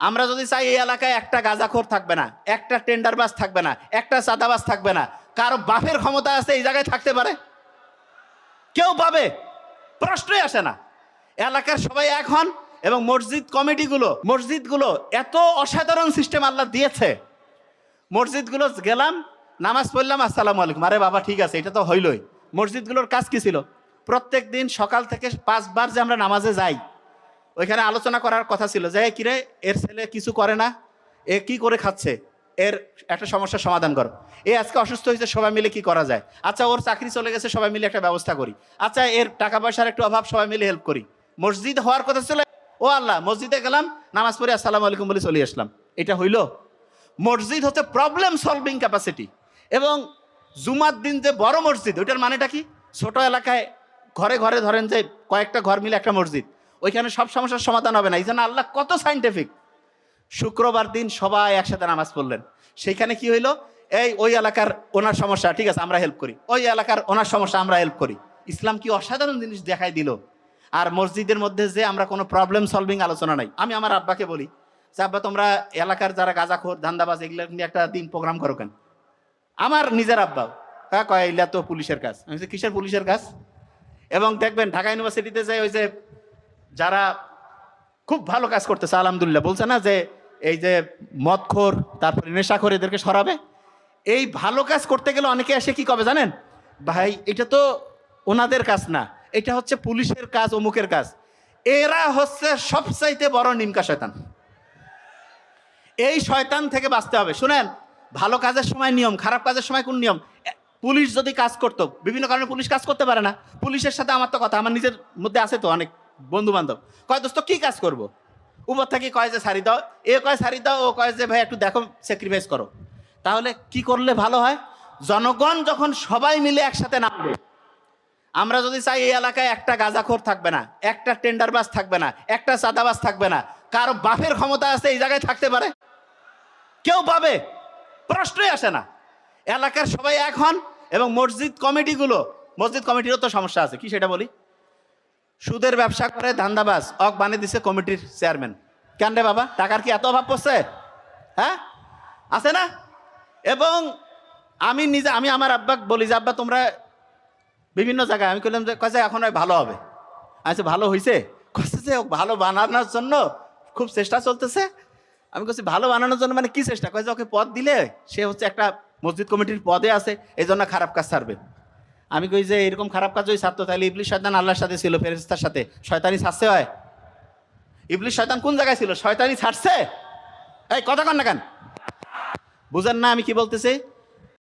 আমরা যদি চাই এই এলাকায় একটা গাঁজাখোর থাকবে না, একটা টেন্ডারবাজ থাকবে না, একটা চাঁদাবাজ থাকবে না, কারো বাপের ক্ষমতা আছে এই জায়গায় থাকতে পারে? কেউ পাবে? প্রশ্নই আসে না। এলাকার সবাই এক হন এবং মসজিদগুলো এত অসাধারণ সিস্টেম আল্লাহ দিয়েছে। মসজিদগুলো গেলাম, নামাজ পড়লাম, আসসালামু আলাইকুম, আরে বাবা ঠিক আছে, এটা তো হইলই। মসজিদগুলোর কাজ কি ছিল? প্রত্যেক দিন সকাল থেকে 5 বার যে আমরা নামাজে যাই, ওইখানে আলোচনা করার কথা ছিল যে কিরে এর ছেলে কিছু করে না, এ কি করে খাচ্ছে, এর একটা সমস্যার সমাধান করো। এ আজকে অসুস্থ হয়েছে, সবাই মিলে কি করা যায়? আচ্ছা ওর চাকরি চলে গেছে, সবাই মিলে একটা ব্যবস্থা করি। আচ্ছা এর টাকা পয়সার একটু অভাব, সবাই মিলে হেল্প করি। মসজিদ হওয়ার কথা ছিল, ও আল্লাহ মসজিদে গেলাম, নামাজ পড়ে আসসালামু আলাইকুম বলে চলে আসলাম, এটা হইল? মসজিদ হচ্ছে প্রবলেম সলভিং ক্যাপাসিটি। এবং জুমার দিন যে বড় মসজিদ, ওইটার মানেটা কি? ছোট এলাকায় ঘরে ঘরে ধরেন যে কয়েকটা ঘর মিলে একটা মসজিদ, ওইখানে সব সমস্যার সমাধান হবে না। এই জন্য আল্লাহ কত সাইন্টিফিক। শুক্রবার দিন সবাই একসাথে নামাজ পড়লেন, সেইখানে কি হইলো? ওই এলাকার ওনার সমস্যা, ঠিক আছে আমরা হেল্প করি, ওই এলাকার ওনার সমস্যা আমরা হেল্প করি। ইসলাম কি অসাধারণ জিনিস দেখাই দিল। আর মসজিদের মধ্যে যে আমরা কোনো প্রবলেম সলভিং আলোচনা নাই। আমি আমার আব্বাকে বলি যে আব্বা তোমরা এলাকার যারা গাঁজাখোর ধান্দাবাজ এগুলো নিয়ে একটা দিন প্রোগ্রাম করো কেন? আমার নিজের আব্বা হ্যাঁ কয় এগুলা তো পুলিশের কাজ। আমি বলছি কিসের পুলিশের কাজ? এবং দেখবেন ঢাকা ইউনিভার্সিটিতে যে ওই যে যারা খুব ভালো কাজ করতেছে আলহামদুলিল্লাহ, বলছে না যে এই যে মদখোর তারপরে নেশাখোর এদেরকে সরাবে। এই ভালো কাজ করতে গেলে অনেকে এসে কি কবে জানেন? ভাই এটা তো ওনাদের কাজ না, এটা হচ্ছে পুলিশের কাজ, অমুকের কাজ। এরা হচ্ছে সবচাইতে বড় নিমকা শয়তান। এই শয়তান থেকে বাঁচতে হবে। শুনেন, ভালো কাজের সময় নিয়ম, খারাপ কাজের সময় কোন নিয়ম? পুলিশ যদি কাজ করতো, বিভিন্ন কারণে পুলিশ কাজ করতে পারে না, পুলিশের সাথে আমার তো কথা, আমার নিজের মধ্যে আছে তো অনেক বন্ধু বান্ধব, কয় দোস্ত কি কাজ করবো? উপর থেকে কয় যে সারি দাও, এ কয় সারি দাও, ও কয় যে ভাই একটু দেখো স্যাক্রিফাইস করো। তাহলে কি করলে ভালো হয়? জনগণ যখন সবাই মিলে একসাথে নামবে। আমরা যদি চাই এই এলাকায় একটা গাঁজাখোর থাকবে না, একটা টেন্ডারবাজ থাকবে না, একটা চাঁদাবাজ থাকবে না, কারো বাপের ক্ষমতা আছে এই জায়গায় থাকতে পারে? কেউ পাবে? প্রশ্নই আসে না। এলাকার সবাই এক হন এবং মসজিদ কমিটিরও তো সমস্যা আছে। কি সেটা বলি? সুদের ব্যবসা করে ধান্দাবাজ বানিয়ে দিছে কমিটির চেয়ারম্যান। কেন রে বাবা, টাকার কি এত অভাব পড়ছে? হ্যাঁ আছে না? এবং আমি আমার আব্বাকে বলি যে আব্বা তোমরা বিভিন্ন জায়গায়, আমি বললাম যে কয় যে এখন ভালো হবে। আচ্ছা ভালো হয়েছে? কচ্ছে যে ভালো বানানোর জন্য খুব চেষ্টা চলতেছে। আমি বলছি ভালো বানানোর জন্য মানে কি চেষ্টা? কয় যে ওকে পদ দিলে সে হচ্ছে একটা মসজিদ কমিটির পদে আছে, এই জন্য খারাপ কাজ ছাড়বে। আমি কই যে এরকম খারাপ কাজ ওই ছাড়তো তাহলে ইবলিশ শয়তান আল্লাহর সাথে ছিল, ফেরেশতার সাথে, শয়তানি ছাড়ছে হয়? ইবলিশ শয়তান কোন জায়গায় ছিল? শয়তানি ছাড়ছে? এই কথা কন না কেন? বুঝেন না আমি কি বলতেছি?